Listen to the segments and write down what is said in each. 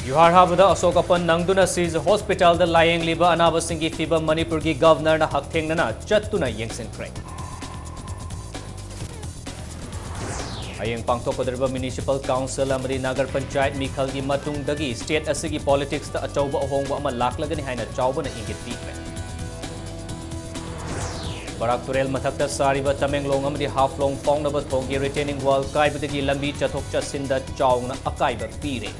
Yuhar habada asokapan nangduna siz hospital da layeng liba anabasingi fiba Manipur gi governor na haktengnana chattuna yengsinkre. Ayeng pangtokadriba municipal council amari nagar panchayat mikhal gi matungdagi state asigi politics da achauba ahongba ama laklagani haina chawbana ingit pikre. Barak Turel mathakta sariba Tamenglong amari half-long faungnaba thonggi retaining wall kaibadagi lambi chathok chasinda chawna akaiba pire.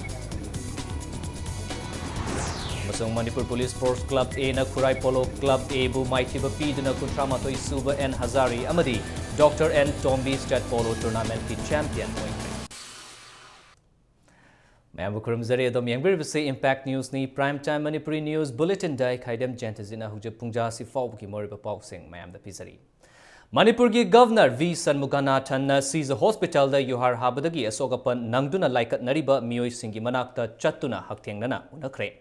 Manipur Police Sports Club A na Kurai Polo Club A bu maithiba piduna Kuntramatoi Suba N Hazari amadi Dr. N Tombi State Polo Tournament ki champion oikre. Mayam kuramzari adom yangbiribase Impact News ni Prime Time Manipuri News Bulletin dai khaidam jantazina huje pungja si fawb ki moriba pawsing mayam da pisari. Manipur gi Governor V Sanmuganathan na Siza Hospital da Yuhar habadagi asogapan nangduna laikat nariba miyoi singi manakta chattuna hakthengnana unakre.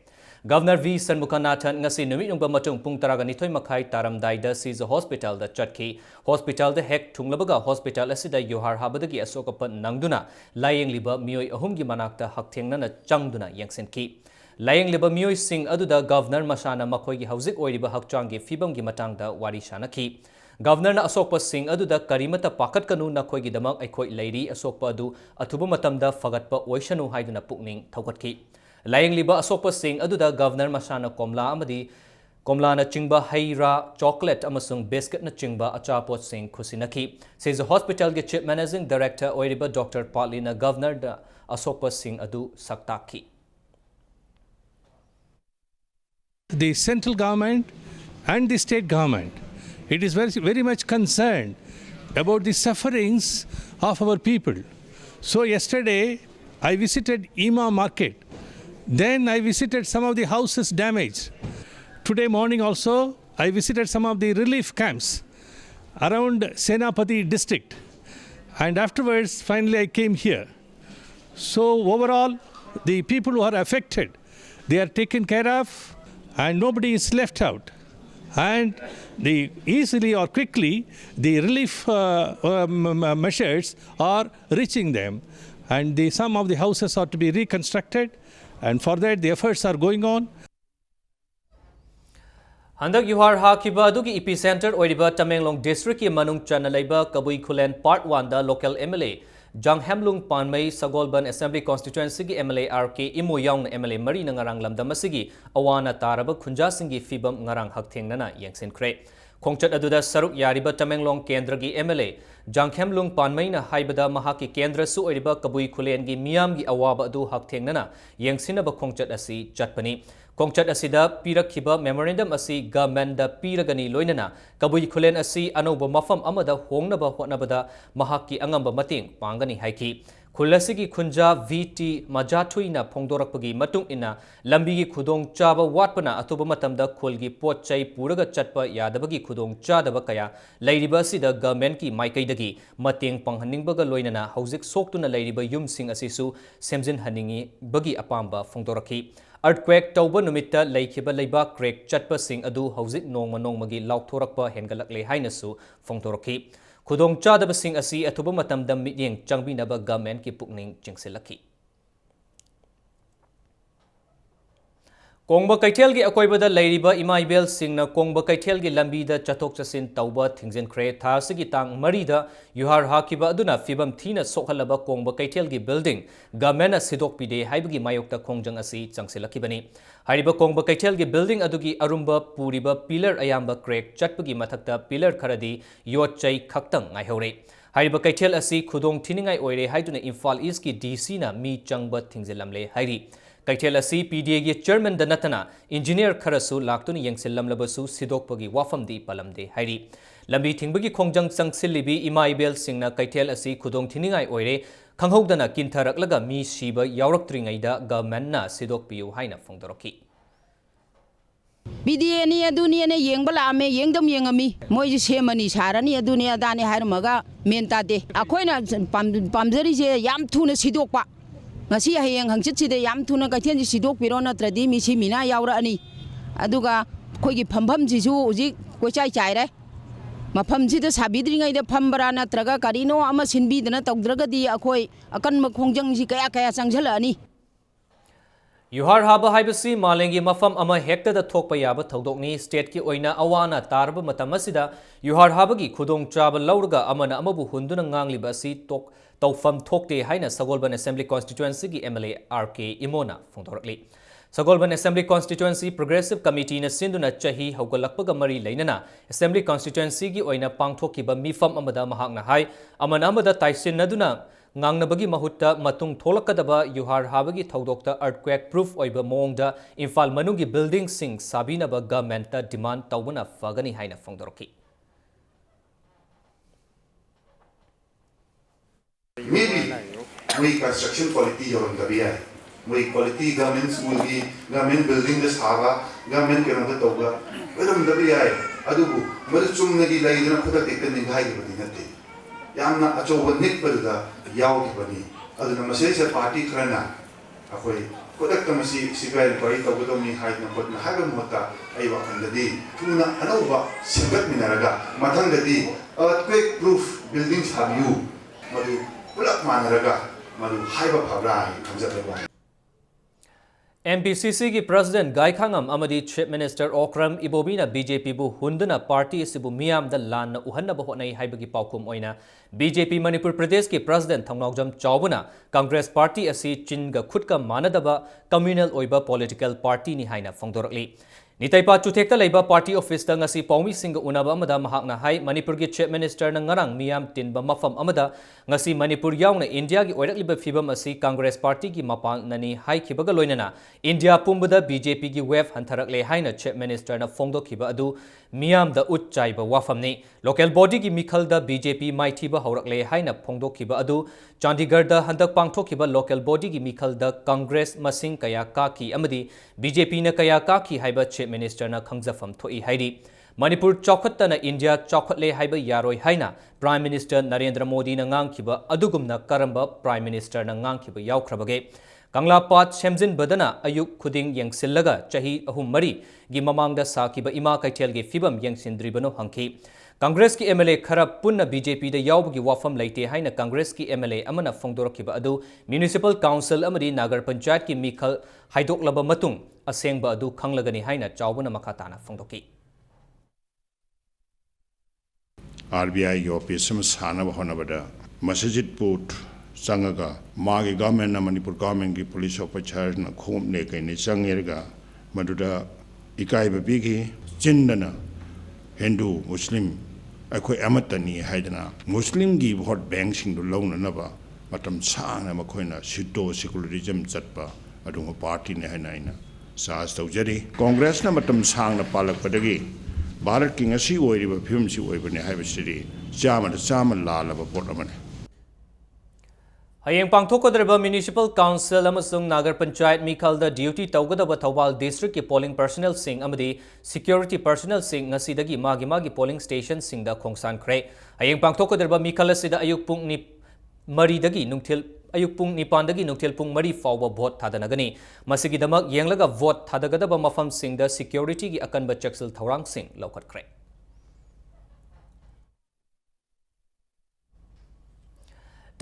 Governor V Sanmuganathan ngasi numit nungba matung pung taraga nithoi makhai taramdai da Siza Hospital da chatki hospital da hek thunglabaga hospital asida Yuhar habadagi asokapan nangduna layeng liba miyoi ahumgi manakta hakthengnana changduna yengsenki layeng liba miyoi sing aduda governor masana makhoi gi hauzik oiriba hakchanggi fibam gi matangda wari shanaki Governor na asokpa sing aduda karimata pakat kanu na khoi gi damak aikhoi leiri asokpa adu athuba matamda fagatpa oishanu haiduna pukning thaugatki Layeng liba asokpa sing aduda Governor masana komla amadi komla na chingba haira chocolate amasung biscuit na chingba achapot sing khusinaki says the hospital ge chief managing director oiriba Dr. Patlina Governor da asokpa sing adu saktaki The central government and the state government it is very much concerned about the sufferings of our people. So yesterday I visited Ima market. Then I visited some of the houses damaged. Today morning also, I visited some of the relief camps around Senapati district. And afterwards, finally I came here. So overall, the people who are affected, they are taken care of and nobody is left out. And easily or quickly, the relief measures are reaching them. And some of the houses are to be reconstructed. And for that, the efforts are going on. Handak Yuhar Hakiba Dugi epicenter Oiriba Tamenglong District ki Manung Chanalaiba Kabui Kulen Part 1 da local MLA Jang Hemlung Panmei Sagolban Assembly Constituency ki MLA RK Imo Yaung MLA Mari Ngarang Lamda Masigi Awana Taraba Kunja Singi Fibam Ngarang Hakthengnana Yengsen Kre Khongchat aduda saruk yariba Tamenglong Kendra gi MLA Jang Hemlung Panmei na haibada mahaki Kendra su oiriba Kabui Kulen gi Miyam gi awaba adu hakthengnana yengsinaba khongchat asi chatpani Khongchat asida pirakhiba memorandum asi government da piragani loinana Kabui Kulen asi anoba mafam amada hongnaba hotnabada mahaki angamba mating pangani haiki Kulasigi Kunja VT Majathuina Pongdorakpagi Matung ina Lambigi Kudong Chaba Watpana Atuba Matamda Kulgi Pochai Puraga Chatpa Yadabagi Kudong Chadaba Kaya Lairiba Sida Government ki Maikaidagi Mating Panghaningbaga Loinana Hauzik Soktuna Lairiba Yum Sing Asisu Semzin Haningi Bagi Apamba Pongdoraki Earthquake Tauba Numita Laikiba Leiba Craig Chatpa Sing Adu Hauzik Nongma Nongmagi Lauthorakpa Hengalakle Hainasu Pongdoraki Kudong chadaba sing asi atuba matamda mityeng changbinaba government ki pukning chingsilaki. Kongba Kaithel gi akoibada lairiba imaibel singna Kongba Kaithel gi lambi da chathok chasin tauba thingzen kre thasigi tang marida Yuhar Hakiba aduna fibam thina sokhalaba Kongba Kaithel gi building government sidok pide haibagi mayokta khongjang asi changsilaki bani hariba Kongba Kaithel gi building adugi arumba puriba pillar ayamba crack chatpagi mathakta pillar kharadi yotchai khaktang ngai hore hariba Kaithel asi khudong thiningai oire haiduna Imphal East ki DC na mi changba thingzelamle hairi Kaithel asi PDA gi chairman da natana engineer kharasu laktuni yengsellamlabasu sidokpagi wafamdi palamde hairi lambi thingbagi khongjang changsillibi imaibel singna Kaithel asi khudong thiningai oire khanghodana kintharaklaga mi siba yawraktringaida government na sidokpiu haina phongdoroki PDA ni aduni ne yengbala ame yengdam yengami moi semani sarani aduni adani harmaga mentade akoina pamjari je yam thuna sidokpa ngasi hayeng hangchit side yam thuna Kaithel ji sidok piro natradi mi si mina yawra ani aduga khoigi phampham ji ju uji kochai chaire mafam sida sabidringai da phambara natraga karino ama sinbidana tawdragadi akhoi akan khongjang ji kaya kaya changjalani Yuhar haba haibasi malengi mafam ama hekta da thokpa yaba thodokni state ki oina awana tarba matamasida yuhar habagi khudong chaba laurga amana amabu hunduna ngangli basi tok tawfam thokte haina Sagolban Assembly Constituency ki MLA RK Imona phongdorakli Sagolban Assembly Constituency Progressive Committee na sinduna chahi haugalakpaga mari leinana Assembly Constituency ki oina pangthokiba mifam amada mahakna hai amana amada taisin naduna ngangnabagi mahutta matung tholakadaba yuhar habagi thodokta earthquake proof oiba mongda Imphal manungi building sing sabinaba government ta demand tawbana fagani haina phongdoroki maybe we construction quality or the we quality governments will be government building this haba government can the toga but the bi adubu madchum nagi laidna khuda tekta ningai gi nate yamna achoba nikbalda yaw gi bani aduna masese party khrana akoi kodak tamasi civil bari tawgodomi haidna kodna haga mota ai wakandadi tuna anauba singat minaraga mathangdadi earthquake proof buildings have you madu pulak manaraga madu haiba phabra khamjaba MPCC ki President Gai Khangam amadi Chief Minister Okram Ibobina BJP bu hunduna party sibu miyam da lan uhanna ba honai haibagi paukum oina BJP Manipur Pradesh ki President Thongnaujam Chaubuna Congress Party asi chinga khutka manadaba communal oiba political party ni haina phongdorakli Nitaipa chuthekta leiba party office da ngasi paumi singa unaba amada mahakna hai Manipur ki Chief Minister na ngarang miyam tinba mafam amada ngasi Manipur yauna India ki oirakliba phibam asi Congress Party ki mapal nani hai khibaga loinana India pumbada BJP ki wave hantarakle haina Chief Minister na phongdo khiba adu miyam da utchaiba wafamni local body ki mikhal da BJP maithiba haurakle haina phongdo khiba adu Chandigarh da handak pangtho khiba local body ki mikhal da Congress masing kaya ka ki amadi BJP na kaya ka ki haiba Chief Minister na khangjafam thoi hairi Manipur chokhatta na India chokhatle haiba yaroi haina Prime Minister Narendra Modi na ngangkhiba adugumna karamba Prime Minister na ngangkhiba yaukrabage Kanglapat Shemjin Badana ayuk khuding yengsillaga chahi ahum mari gi mamangda sakiba ima kaithel gi fibam yengsindribano hangki Congress ki MLA khara punna BJP da yawbagi wafam leite haina Congress ki MLA amana phongdorakiba adu Municipal Council amadi Nagar Panchayat ki mikhal haidoklaba matung asengba adu khanglagani haina chawbana makhatana phongdoki RBI की office में साना बहाना बड़ा मस्जिद pot संगा मागे government ना Manipur government की police officer ना खूब ने कहीं ने संगेरगा मधुरा इकाई बबी की चिंदना हिंदू मुस्लिम अकोई अमतनी है जना मुस्लिम की वोट बैंक सिंह लोन नबा मतम साना मकोई ना सिद्धो सेकुलरिज्म चटपा अदुंग पार्टी ने है ना इना सास तौजरी कांग्रेस ना मतम सांग ना पालक पदगी भारत की ngasi oiriba phim si oibane haibasiri chama lalaba pot amane Hayeng pangthokodreba Municipal Council amasung Nagar Panchayat mikhal da duty tawgadaba Thawbal District ki polling personnel sing amadi security personnel sing ngasidagi magi polling station sing da khongsan khre Hayeng pangthokodreba mikhal asida ayuk pung ni mari dagi nungthil ayuk pung nipandagi nungthil pung mari fawba vote thadanagani masigi damak yenglaga vote thadagadaba mafam sing da security ki akanba chaksil thawrang sing lokhat khre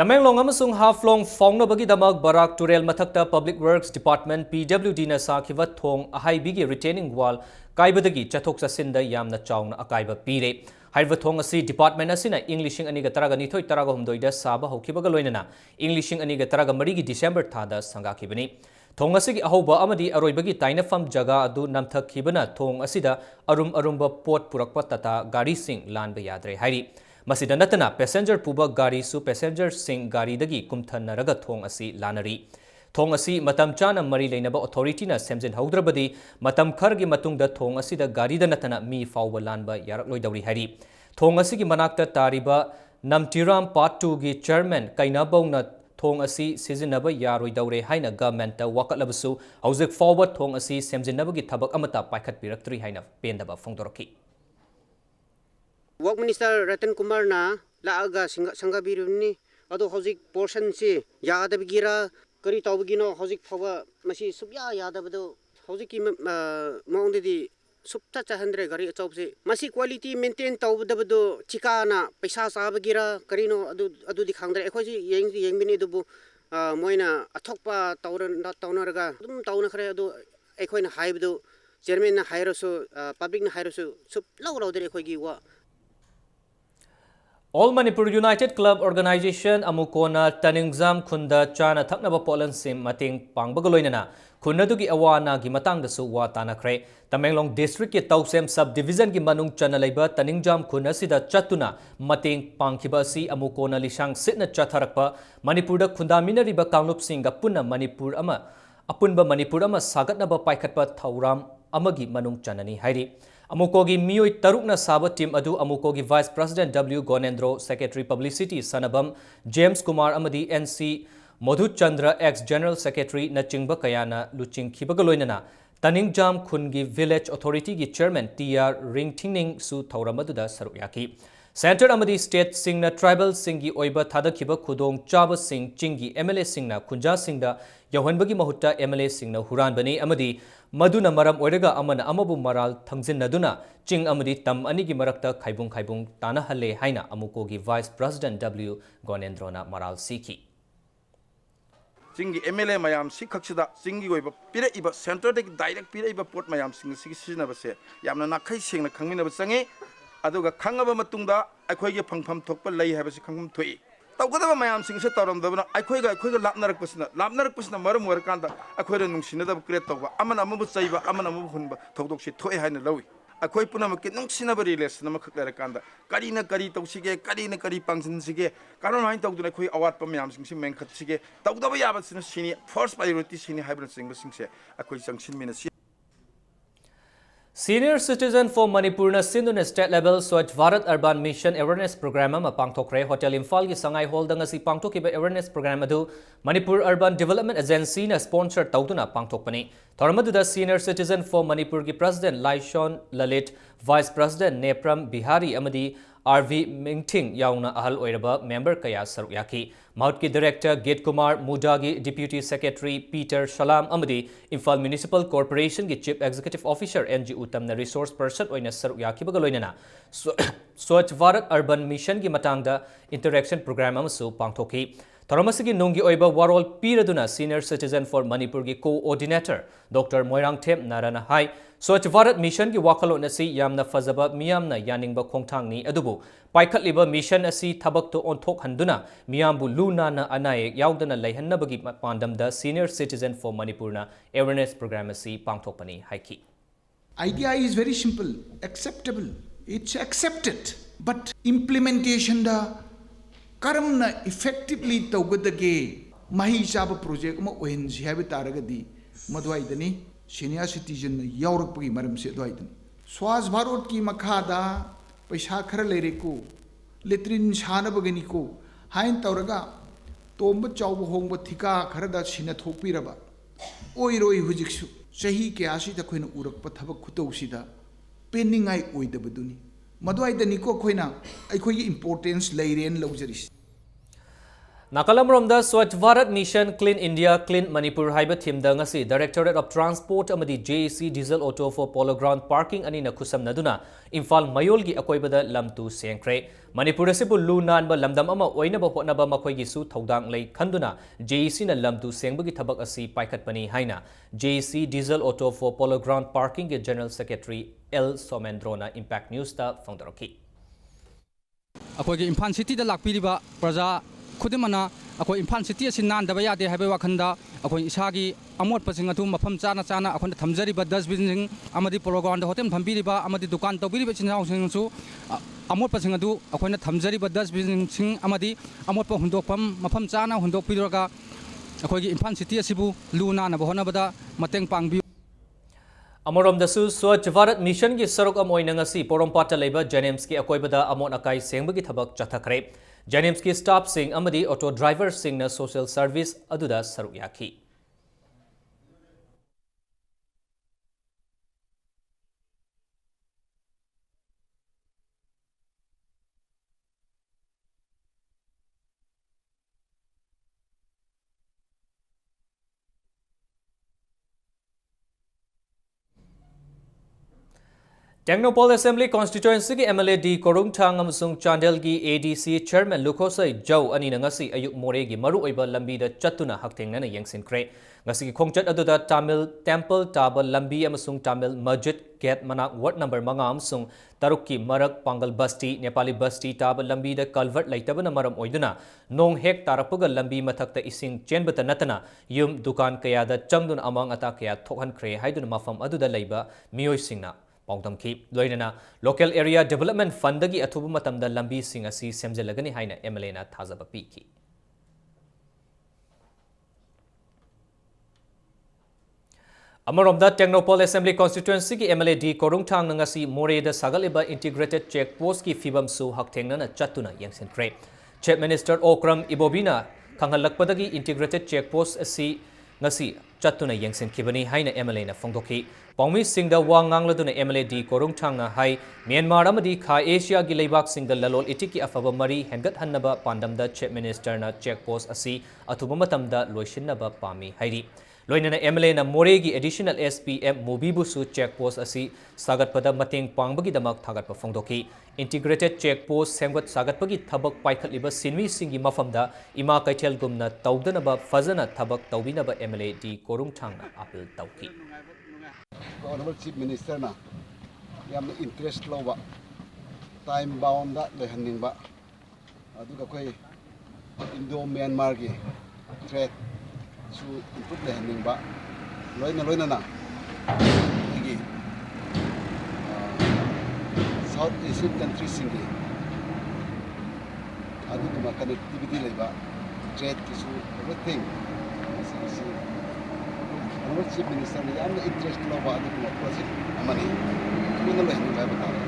Tamenglong amasung Haflong Fongnabagi damak Barak Turel Mathakta Public Works Department PWD na sakhiva thong ahaibigi retaining wall kaibadagi chathok sasinda yamna chawna akaiba pire Haiva thong asi department asina Englishing aniga taraga nithoi taraga humdoida saba hokibaga loinana Englishing aniga taraga marigi December thada sangakibani thong asigi ahoba amadi aroibagi tainafam jaga adu namthakhibana thong asida arumba pot purakpa tata gari sing lanba yadre hairi Masida natana passenger puba gari su passenger sing gari dagi kumthanaraga thong asi lanari thong asi matam chana mari leinaba authority na semjin haudrabadi matam khargi matungda thong asi da gari da natana mi fawba lanba yarakloi dauri hari thong asi gi manakta tariba namtiram part 2 gi chairman kainabongna thong asi sizinaba yaroi daure haina government ta wakatlabasu hauzik forward thong asi semjinaba gi thabak amata paikhat piraktri haina pendaba phongdoraki Work Minister Ratan Kumar na laaga sangabiruni ado hozik portion si yadabigira kari tawbigino hozik phawa masi subya yadabado hozik ki maungdi subta chahandre gari chawse masi quality maintain tawbado chikana paisa sabagira karino adu di khangdre ekhoi si yengmini dubu मोइना अथोकपा तौनरगा दुम तौनखरे अदु अखोइना हाइबदु chairman ना हाइरसु public ना हाइरसु सुप लौदरे अखोइगी वा All Manipur United Club Organization Amukona Taningjam Khunda Chana Thaknaba Polan Sim Mating Pangbagaloinana Kunadugi Awana Gimatang the Suwa Tanakre Tamenglong District ki Tausem Subdivision ki Manung Chana Labor Taningjam Kunasida Chatuna Mating Pangkibasi Amukona Lishang Sitna Chatharakpa Manipurda Kundamina Riba Kanglup Singa Puna Manipur Ama Apunba Manipur Ama Sagatnaba Paikatpa Tauram Amagi Manung Chanani Hairi Amukogi Miyoi Tarukna Saba Team Adu Amukogi Vice President W. Gonendro, Secretary Publicity Sanabam, James Kumar Amadi NC, Madhu Chandra ex General Secretary Nachingba Kayana, Luching Kibagaloinana, Taningjam Kungi Village Authority gi Chairman T.R. Ringtingning Su Tauramaduda Saruyaki. Center Amadi State Singna Tribal Singi Oiba Thadakiba Kudong Chaba Singh Chingi MLA Singna Kunja Singda Yawanbagi Mahuta MLA Singna Huran Bani Amadi Maduna Maram Oirega Amana Amabu Maral Tangzin Naduna Ching Amadi Tam Anigi Marakta Kaibung Tana Hale Haina Amukogi Vice President W. Gonendrona Maral Siki. Singi MLA mayam si kaksida singi oiba pira iba center de direct pira iba port mayam singi sina base yamna nakai singna khangmina basangi aduga khangaba matungda akhoi phangpham thokpa lei habasi khangum thoi tawgada mayam sing se tawram dabna akhoi ga lapnarak pasina maram war kanda akhoi ra nungsina da create tawba amana amabu chaiba amana amabu hunba thokdok si thoi haina lawi akhoi punam ke nungsina ba relation ma khakla kanda kari na kari tawsige kari na kari pangsin sige karon hain tawduna akhoi awat pa mayam sing si mengkhat sige tawdaba yaba sina sini first priority sini hybrid sing se akhoi sangsin mina Senior Citizen for Manipur na Sindhun State Level Swachh Bharat Urban Mission Awareness Program ama pangthokre Hotel Imphal gi Sangai Hall da ngasi pangthokiba awareness program adu Manipur Urban Development Agency na sponsor tawduna pangthokpani Thormaduda Senior Citizen for Manipur gi President Laishon Lalit Vice President Nepram Bihari amadi RV Mingting yauna ahal oiraba member kaya saruyaki Maut ki Director Gate Kumar Mudagi Deputy Secretary Peter Shalam amadi Imphal Municipal Corporation ki Chief Executive Officer NG Uttam na Resource Person oina saruyaki bagaloinana Swachh Bharat Urban Mission ki matangda interaction program amasu pangthoki Tharamasigi nungi oiba warol piraduna Senior Citizen for Manipur ki Coordinator Dr. Moirang Them Narana Hai Swachh Bharat Mission ki wakalon asi yamna fazaba miyamna yaningba khongthangni adubu paikhatliba mission asi thabak to onthok handuna miyambu luna na anaye yaudana leihannabagi pandamda Senior Citizen for Manipur na awareness program asi pangthokpani haiki Idea is very simple, acceptable. It's accepted, but implementation da karamna effectively tawgadage mahi chaba project ma ohenji habi taragadi madwaidani senior citizen yaurakpagi maram se dwaidani Swachh Bharat ki makhada paisa khara leire ko letrin sanabagani ko hain tawraga tomba chawba hongba thika khara da sina thokpiraba oiroi hujiksu chahi ke asi da khoina urakpa thabak khutosida peningai oidabaduni madwaidani ko khoina aikoi importance leiren lawjari Nakalamromda Swachh Bharat Mission Clean India Clean Manipur haiba thimda ngasi Directorate of Transport amadi JEC Diesel Auto for Polo Ground Parking ani na kusam naduna Imphal Mayol gi akoibada lamtu sengkre Manipur asibu lu nanba lamdam ama oinaba hotnaba makhoi gi su thodang lei khanduna JEC na lamtu sengbagi thabak asi paikhatpani haina JEC Diesel Auto for Polo Ground Parking ge General Secretary L Somendrona Impact News ta phongdaroki akoigi Imphal City da lakpiriba praja Kudimana, ako Imphal City asin nandaba yade haiba wakhanda ako isagi amot pasing atu mafam chana akon thamjari ba dustbin amadi program hotem thambiriba amadi dukan tawbiriba chinau singsu amot pasing atu akona thamjari ba dustbin sing amadi amot pa hundokpam mafam chana hundokpiraga akoigi Imphal City asibu luna na bahona bada mateng pangbi Amorom dasu Swachh Bharat Mission ki sarok amoina ngasi porompata leiba Janems ki akoibada amon akai sengbagi thabak chathakre Janems ki staff sing amadi auto driver sing na social service aduda saruk yaki Technopol Assembly constituency ki MLA D Korungthang amasung Chandel gi ADC chairman Lukhosai Jau ani na ngasi ayuk more gi maru oiba lambi da chatuna haktheng na yengsin kre ngasi ki khongchat aduda Tamil Temple Taba lambi amasung Tamil Masjid Gate manak ward number manga amasung taruk ki marak Pangal Basti Nepali Basti Taba lambi da culvert laitaba na maram oiduna nong hek tarapuga lambi mathakta ising chenbata natana yum dukan kaya da changdun amang ata kaya thokhan kre haiduna mafam aduda leiba miyoi singna Pongtamki, Loinana, Local Area Development Fundagi Atubumatam the Lambi Sing asi Semzelagani Haina Emelena Tazaba Piki. Amarom the Technopol Assembly constituency ki MLA D Korungthang Nangasi More the Sagaliba Integrated Check Post ki Fibam Su Haktengna Chatuna Yangsen Kre. Chief Minister Okram Ibobina Kangalakpadagi Integrated Check Post asi ngasi chatuna yengsen kibani haina MLA na fongdoki Pongmi Singda Wangang laduna MLA D Korungthang na hai Myanmar amadi Kha Asia gi leibak Singda lalol itiki afaba mari hengat hannaba pandamda Chief Minister na check post asi atuba matamda loishinnaba pami hairi Loinana MLA na Moregi additional SPM Mobibusu check post asi sagatpada mateng pangbagi damak thagatpa fongdoki Integrated check post semgat sagatpagi thabak paikhatliba sinwi singi mafamda ima kaithel gumna tawdanaba fazana thabak tawbinaba MLA D Korungthang na appeal tawki Honorable Chief Minister na yamna interest loba time bound da lehaningba aduga koi Indo Myanmar gi threat su improve lehaningba loina na igi South Asian countries singi aduga connectivity leba trade kisu everything Honorable Chief Minister ni yamna interest loba aduga project amani kuna lehaningba batara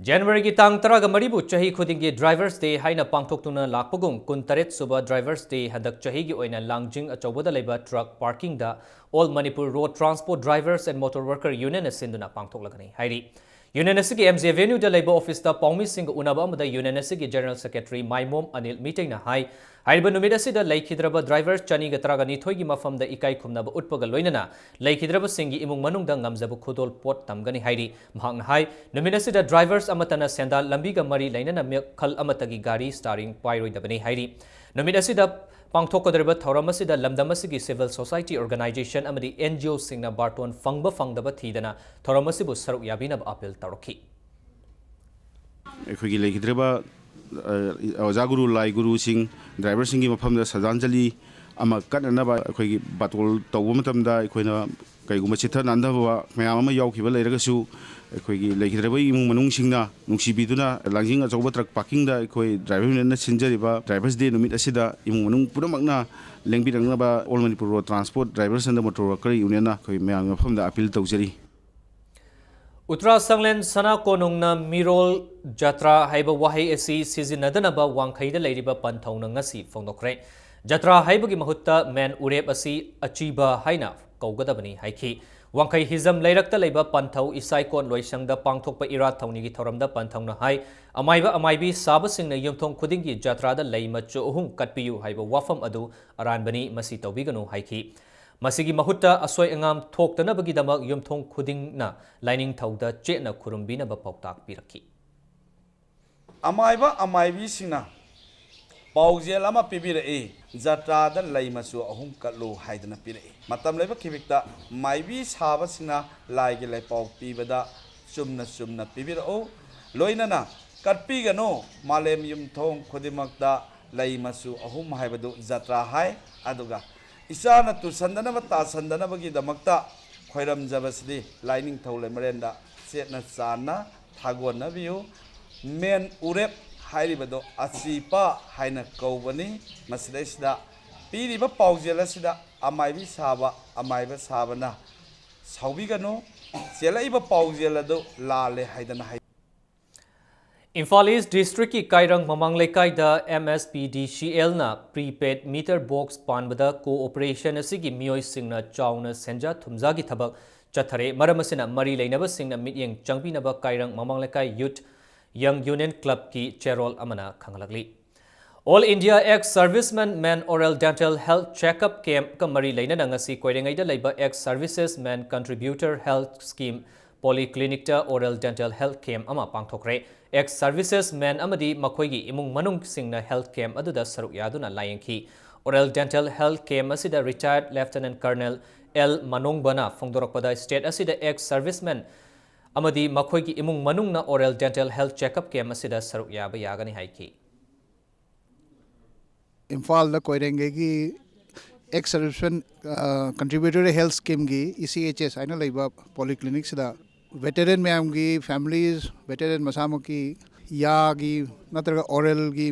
January ki tang taraga maribu chahi khudingi drivers day haina pangthoktuna lakpagum kuntaret suba drivers day hadak chahi gi oina langjing achobada leba truck parking da all Manipur road transport drivers and motor worker union asinduna pangthoklagani hairi union asigi MJ Avenue da leba office da pongmi sing unaba amada union asigi general secretary Maimom Anil meeting na hai haiba numida sida laikhidraba drivers chani ga taraga ni thoigi mafam da ikai khumnaba utpaga loinana laikhidraba singi imung manung da ngamjabu khudol pot tamgani hairi mahang hai numida sida drivers amatana senda lambi ga mari lainana khal amatagi gari starring pairoi dabani hairi numida sida pangthokadraba thorama sida lamdama sigi civil society organization amadi NGO singna barton fangba fangdaba thidana thorama sibu saruk yabina appeal tarokhi ꯑꯩꯈꯣꯏꯒꯤ ꯂꯩꯈꯤꯗ꯭ꯔꯕ ꯑꯣꯖꯥ ꯒꯨꯔꯨ ꯂꯥꯏ ꯒꯨꯔꯨꯁꯤꯡ ꯗ꯭ꯔꯥꯏꯚꯔꯁꯤꯡꯒꯤ ꯃꯐꯝꯗ ꯁ꯭ꯔꯙꯥꯟꯖꯂꯤ ꯑꯃ ꯀꯠꯅꯅꯕ ꯑꯩꯈꯣꯏꯒꯤ ꯕꯥꯇꯣꯜ ꯇꯧꯕ ꯃꯇꯝꯗ ꯑꯩꯈꯣꯏꯅ ꯀꯩꯒꯨꯝꯕ ꯆꯤꯊ ꯅꯥꯟꯗꯕ ꯃꯌꯥꯝ ꯑꯃ ꯌꯥꯎꯈꯤꯕ ꯂꯩꯔꯒꯁꯨ ꯑꯩꯈꯣꯏꯒꯤ ꯂꯩꯈꯤꯗ꯭ꯔꯕ ꯏꯃꯨꯡ ꯃꯅꯨꯡꯁꯤꯡꯅ ꯅꯨꯡꯁꯤꯕꯤꯗꯨꯅ ꯂꯥꯡꯖꯤꯡ ꯑꯆꯧꯕ ꯇ꯭ꯔꯛ ꯄꯥꯔꯀꯤꯡꯗ ꯑꯩꯈꯣꯏ ꯗ꯭ꯔꯥꯏꯚꯔ ꯌꯨꯅꯤꯌꯟꯅ ꯁꯤꯟꯖꯔꯤꯕ ꯗ꯭ꯔꯥꯏꯚꯔꯁ ꯗꯦ ꯅꯨꯃꯤꯠ ꯑꯁꯤꯗ ꯏꯃꯨꯡ ꯃꯅꯨꯡ ꯄꯨꯝꯅꯃꯛꯅ ꯂꯦꯡꯕꯤꯔꯛꯅꯕ all Manipur road transport drivers and motor worker ꯌꯨꯅꯤꯌꯟꯅ ꯑꯩꯈꯣꯏ ꯃꯌꯥꯝꯒꯤ ꯃꯐꯝꯗ ꯑꯄꯤꯜ ꯇꯧꯖꯔꯤ Uttara Sanglen Sana Konungna Mirol Jatra Haiba Wahay Asi Sizinadana Wangkaida Ladiba Pantauna Ngasi Fondokre Jatra Haibagi Mahutta Man Ureb Asi Achiba Haina Kaugadabani Haiki Wangkai Hizam Lairakta Leba Pantau Isaikon Loisangda Pangtokpa Ira Taunigi Toramda Pantauna Hai Amaibi Saba Singna Yumtong Kudingi Jatra da Laima Chohum Katpiyu Haiba Wafam Adu Aranbani Masi Taubigano Haiki Masigi Mahutta Asoi Angam Toktana Bagidamak Yumtong Kudingna Lining Tauda Chetna Kurumbina Bapautak Piraki Amaibi Sina Pauzelama Pibira E Zatra da Laimasu Ahum Katlu Haidana Pire Matam Leva Kivita Maibi Sabasina Laigile Pau Pibada Sumna Pibira O Loinana Katpigano Malem Yumtong Kudimakda Laimasu Ahum Haibadu Zatra Hai Aduga Isana tu sandana ta sandana bagi damakta khairam jabasdi lining thole marenda setna sana thagona view men urep hairibado asipa haina kaubani masdesda piriba paujela sida amaibi sabana saubigano selaiba paujela do lale haidana hai Imphal East District ki Kairang Mamanglaikai da MSPDCL na prepaid meter box panbada cooperation asigi mioi singna chauna senja thumza gi thabak chathare maramasina mari leinaba singna mityeng changbinaba Kairang Mamanglaikai Youth Young Union Club ki cherol amana khangalakli All India ex-serviceman man oral dental health checkup camp ka mari leina ngasi koirengai da leiba ex-services man contributor health scheme polyclinicta oral dental health camp ama pangthokre ex services men amadi makhoigi imung manung singna health camp aduda saruk yaduna layengki oral dental health camp asida retired lieutenant colonel L Manongbana phongdorakpada state asida ex servicemen amadi makhoigi imung manungna oral dental health checkup camp asida saruk yaba yagani haiki Imphal कोयरेंगे की x servicemen contributory health scheme की ECHS आइना लेबा polyclinic सिदा veteran ma'am की families veteran मसामो की या की नत्रगा oral की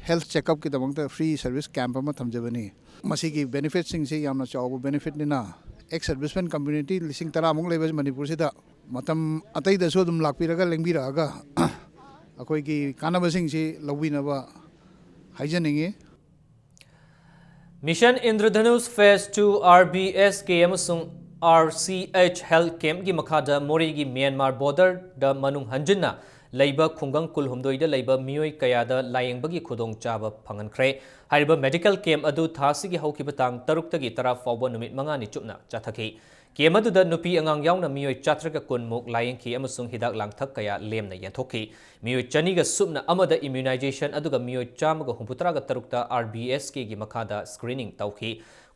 हेल्थ चेकअप की दमंग फ्री सर्विस कैंप में थमजबनी मसी की बेनिफिट सिंग से यामना चाव बेनिफिट निना एक्स सर्विसमेन कम्युनिटी लिसिंग तरा मुंग लेबा मणिपुर सिदा मतम अतई दसो दुम लाकपिरगा लेंबिरागा अखोई की कानाबसिंग से लौबिनबा हाइजनिंगे Mission Indradhanush Phase 2 RBSK amasung RCH Health Camp gi makhada Mori gi Myanmar border da manung hanjinna leiba khungang kulhumdoi da leiba mioi kaya da layeng bagi khudong chaba phangan khre hariba medical camp adu thasi gi hauki batang taruk tagi tara fawba numit manga ni chupna chathaki camp adu da nupi angang yauna mioi chatraka kunmuk layeng ki amasung hidak langthak kaya lemna yanthoki mioi chani ga subna amada immunization adu ga mioi chama ga humputra ga tarukta RBSK gi makhada screening tauki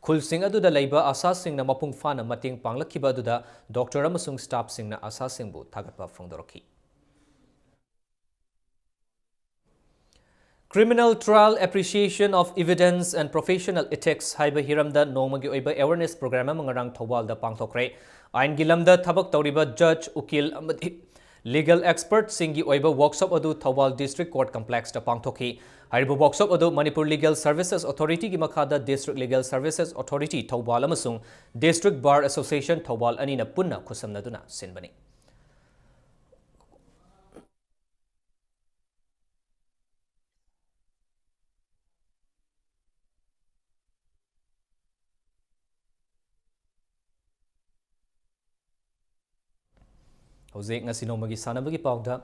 khul sing adu da leiba asa sing na mapung fana mating panglakhiba adu da doctor amasung staff sing na asa sing bu thagatpa phongdoroki Criminal Trial Appreciation of Evidence and Professional Ethics haiba hiramda nomagi oiba awareness program amangarang thawal da pangthokre ain gilamda thabak tawriba judge ukil amadi legal expert singi oiba workshop adu thawal district court complex da pangthoki hariba workshop adu Manipur Legal Services Authority gi makhada District Legal Services Authority thawal amasung District Bar Association thawal anina punna khusamnaduna sinbani Hojek ngasi nomagi sanabagi pawda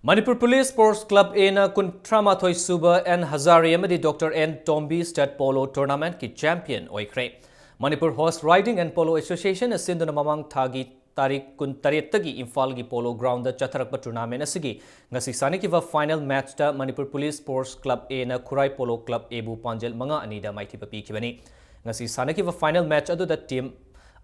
Manipur Police Sports Club A na kuntramathoi suba N Hazari amadi Dr. N Tombi State Polo Tournament ki champion oikre Manipur Horse Riding and Polo Association asinduna mamang thagi tarik kun tagi Imphal gi Polo Ground da chatharakpa tournament asigi ngasi sanikiva final match da Manipur Police Sports Club A na Khurai Polo Club A bu panjel manga anida maithipa pikibani ngasi sanakiva final match adu da team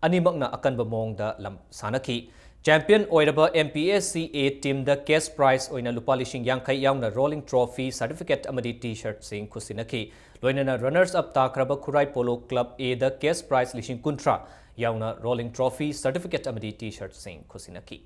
animakna akanba mong da lam sanaki Champion oiraba MPSC A team the cash prize oina lupa lishing yankai yauna rolling trophy certificate amadi t-shirt sing khusinaki loinana runners up takraba Khurai Polo Club A the cash prize lishing kuntra yauna rolling trophy certificate amadi t-shirt sing khusinaki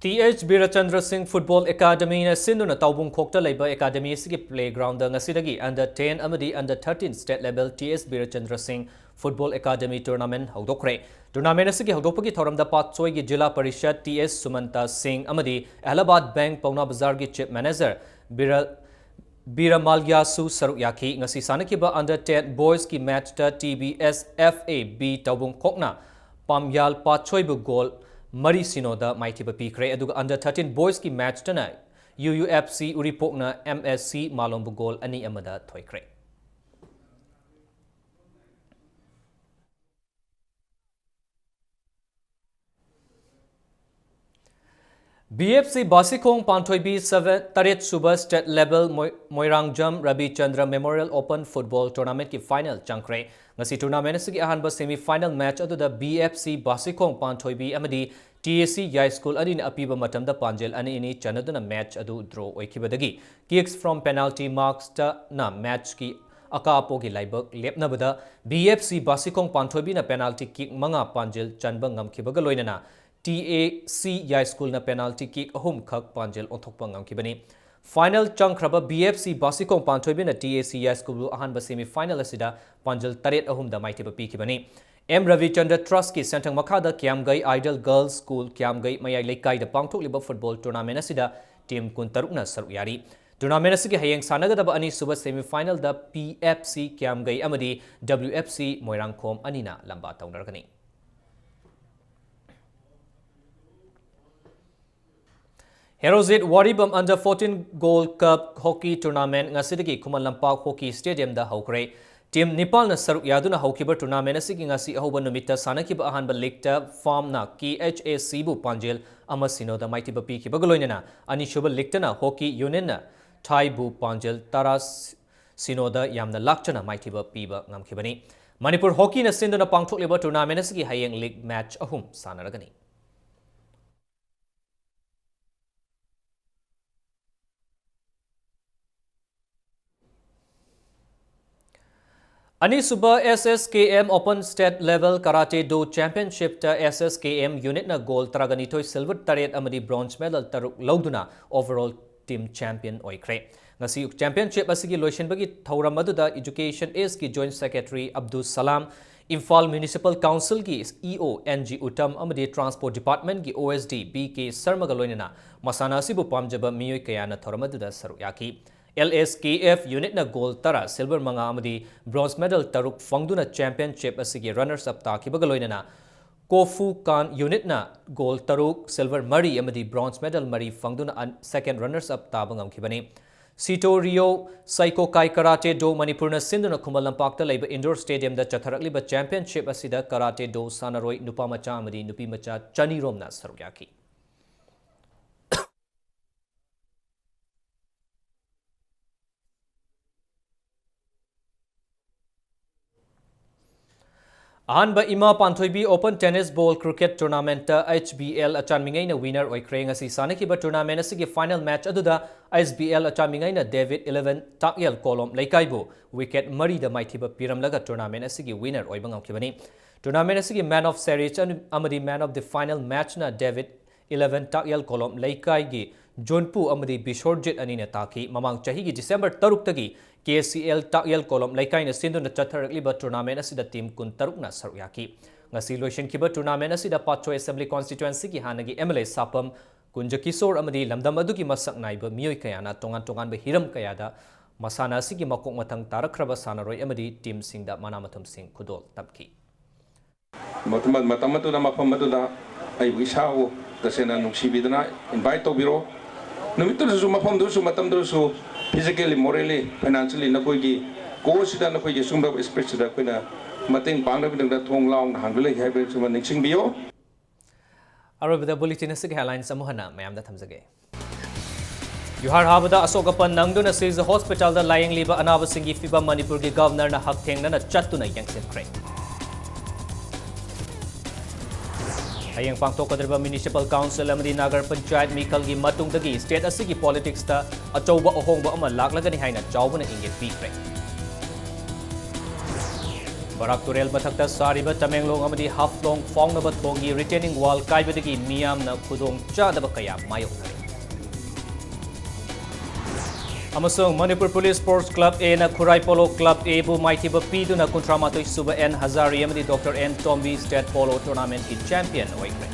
TH Birachandra Singh Football Academy na sinduna taubung khokta leiba academy sigi playground da ngasidagi under 10 amadi under 13 state level TH Birachandra Singh Football Academy tournament hawdokre tournament asigi hawdokpagi thoramda patchoi gi jila parishad TH Sumanta Singh amadi Allahabad Bank Pauna Bazar gi chief manager Biramalyasu saruk yaki ngasi sanakiba under 10 boys ki match ta TBS FAB taubung khokna pamyal patchoi bu goal Mari Sinoda Maithiba Pikre aduga under 13 boys ki match tana UUFC Uripokna MSC Malombu goal ani amada thoikre BFC Basikong Panthoibi 7 Taret Suba State Level Moirangjam Rabi Chandra Memorial Open Football Tournament ki final changkre ngasi tournament asigi ahanba semi final match adu da BFC Basikong Panthoibi amadi TAC Yai School adin apiba matamda panjel ani ini chanaduna match adu draw oikibadagi kicks from penalty marks ta na match ki akapo gi laibak lepnabada BFC Basikong Panthoibi na penalty kick manga panjel chanba ngamkibaga loinana TAC Yai School na penalty kick ahum khak panjel onthokpa ngamkibani final changkraba BFC Basikong Panthoibi na TAC Yai School ahanba semi final asida panjel taret ahum da maitiba pikibani M. Ravichandra Trust ki sentang makhada Kiamgai Idol Girls School Kiamgai Mayai Lekai da pangthokliba football tournament asida team kuntarukna saruk yari tournament asigi hayeng sanagadaba ani suba semi final da PFC Kiamgai amadi WFC Moirangkhom anina lamba taunargani Herozit Waribam Under 14 Gold Cup Hockey Tournament ngasidagi Khuman Lampak Hockey Stadium da hokre. Team Nepal na saruk yaduna hokiba tournament asigi ngasi ahoba numita sanakiba ahanba league farm na KHA Sibu Panjil amasino da maitiba pikiba galoinana ani shuba league na hockey union na Thai Bu Panjil Taras Sinoda yamna lakchana maitiba piba ngamkibani. Manipur hockey na sinduna pangthokliba tournament asigi hayeng league match ahum sanaragani. Anisuba SSKM Open State Level Karate Do Championship ta SSKM unit na gold Traganitoy silver taret amadi bronze medal taruk lauduna overall team champion oikre. Ngasi championship asigi loishinbagi thauram aduda Education Ace ki Joint Secretary Abdul Salam, Imphal Municipal Council ki EO NG Uttam amadi Transport Department ki OSD BK Sarma galoinana masana asibu pamjaba miyoi kayana thauram aduda saruk yaki. LSKF unit na gold tara silver manga amadi bronze medal taruk fangduna championship asigi runners up ta kibagaloinana Kofu Khan unit na gold taruk silver mari amadi bronze medal mari fangduna second runners up ta bangam kibani Sito Rio Saiko Kai Karate Do Manipur na sinduna Khumal ta laiba indoor stadium da chatharakliba championship asida karate do sanaroi nupa macha amadi nupi macha chani rom na sarugyaki Ahanba Ima Panthoibi Open Tennis Ball Cricket Tournament HBL Achanmingai na winner oikre ngasi sanakiba tournament asigi final match aduda HBL Achanmingai na David 11 Takyal Kolom Laikaibu wicket mari da maithiba piramlaga tournament asigi winner oibang amkibani tournament asigi man of series amadi man of the final match na David 11 Takyal Kolom Laikai gi Jonpu amadi Bishorjit anina taki mamang chahi gi December 3 tagi KCL Takyal Kolom Laikai na sinduna chatharakliba tournament asida team kun taruk na saryaki ngasi loishin kiba tournament asida Patchoy Assembly constituency ki hanagi MLA Sapam Kunjakisor amadi lamdam adugi masak naiba miyoi kayana tongan ba hiram kayada masana asigi makok matang tarakraba sanaroi amadi team singda manamathum sing khudol tapki matamatu na mapamatu da ay isaw tasena nuksibidana invite tobiro numito su mapam do su matam do su physically, morally, financially, na koi ki course da na koi ki sumba space da koi na mating pang da bidang da thong long hangule hai be suma nixing bio. Arabada bulletin asig headlines samuhana mayam da thamjage. Yuhar habada Asokapan nangduna sees the hospital da lying liba anaba singi fiba Manipur ki governor na hak thengna na chattuna yangsim kre. Hayang pangtokadriba Municipal Council amadi Nagar Panchayat Mikal gi matungdagi state asigi politics ta achauba ohongba ama laklagani haina chawbana ingit pikre. Barak Turel mathakta sariba Tamenglong amadi Haflong Fongnaba thongi retaining wall kaibadagi miyam na khudong chadaba kaya mayoknare. Amasung Manipur Police Sports Club A na Khurai Polo Club A bu maithiba piduna kuntramatoi suba N Hazari amadi Dr. N Tombi State Polo Tournament ki champion oikre.